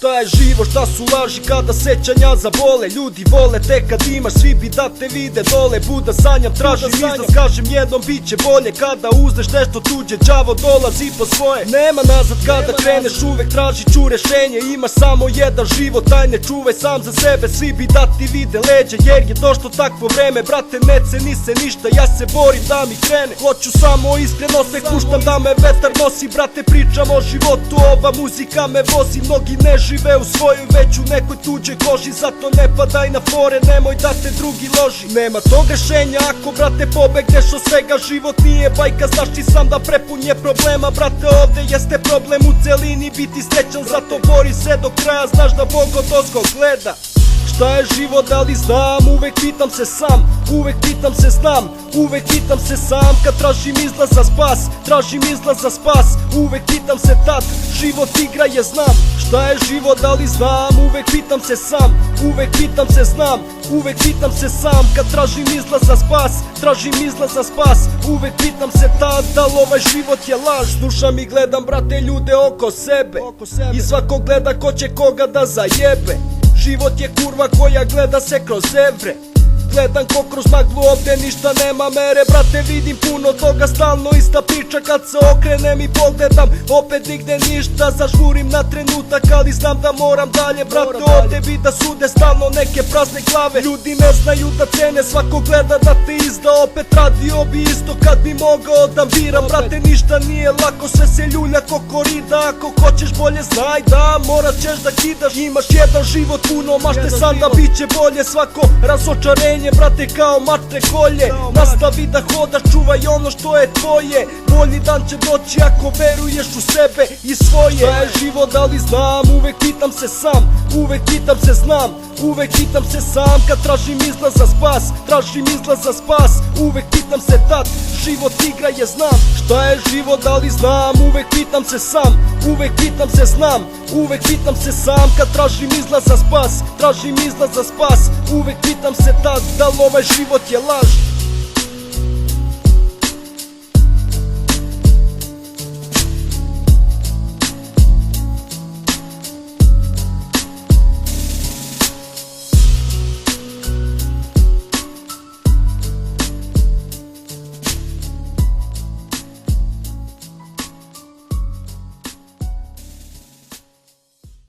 Šta je živo, šta su laži kada sećanja zabole? Ljudi vole te kad imaš, svi bi da te vide dole. Buda sanjam, tražim izlaz, kažem jednom bit će bolje. Kada uzneš nešto tuđe, đavo dolazi po svoje. Nema nazad kada kreneš, uvek tražit ću rešenje. Imaš samo jedan život, taj ne čuvaj sam za sebe. Svi bi da ti vide leđe, jer je došlo takvo vreme. Brate, ne ceni se ništa, ja se borim da mi krene. Hoću samo iskreno, se kuštam da me vetar nosi. Brate, pričam o životu, ova muzika me vozi. Mnogi ne žive u svojoj, već u nekoj tuđoj koži. Zato ne padaj na fore, nemoj da te drugi loži. Nema tog rešenja ako, brate, pobegneš od svega. Život nije bajka, znaš ti sam da prepun je problema. Brate, ovde jeste problem u celini biti srećan. Zato bori se do kraja, znaš da Bog odozgo gleda. Šta je život, da li znam, uvek pitam se sam. Uvek pitam se, znam, uvek pitam se sam. Kad tražim izlaz za spas, tražim izlaz za spas. Uvek pitam se tad, život igra je, znam. Šta je život, da li znam, uvek pitam se sam. Uvek pitam se, znam, uvek pitam se sam. Kad tražim izlaz za spas, tražim izlaz za spas. Uvek pitam se tad, da li ovaj život je laž. Slušam i gledam, brate, ljude oko sebe. I svako gleda ko će koga da zajebe. Život je kurva koja gleda se kroz evre. Gledam ko kroz maglu, ovde ništa nema mere. Brate, vidim puno toga, stalno ista priča. Kad se okrenem i pogledam, opet nigde ništa. Zažmurim na trenutak, ali znam da moram dalje. Brate, ovde bi da sude stalno neke prazne glave. Ljudi ne znaju da cene, svako gleda da te izda. Opet radio bi isto kad bi mogao da biram. Brate, ništa nije lako, sve se ljulja ko korida. Ako hoćeš bolje, znaj da morat ćeš da kidaš. Imaš jedan život, puno mašte, sam da bit će bolje. Svako razočarenje, brate, kao mačne kolje. Nastavi da hodaš, čuvaj ono što je tvoje. Bolji dan će doći ako veruješ u sebe i svoje. Šta je život, da li znam, uvek pitam se sam. Uvek pitam se, znam, uvek pitam se sam. Kad tražim izlaz za spas, tražim izlaz za spas. Uvek pitam se tad, život igra je, znam. Šta je život, da li znam, uvek pitam se sam. Uvek pitam se, znam, uvek pitam se sam. Kad tražim izlaz za spas, tražim izlaz za spas. Uvek pitam se tad, da li ovaj život je laž.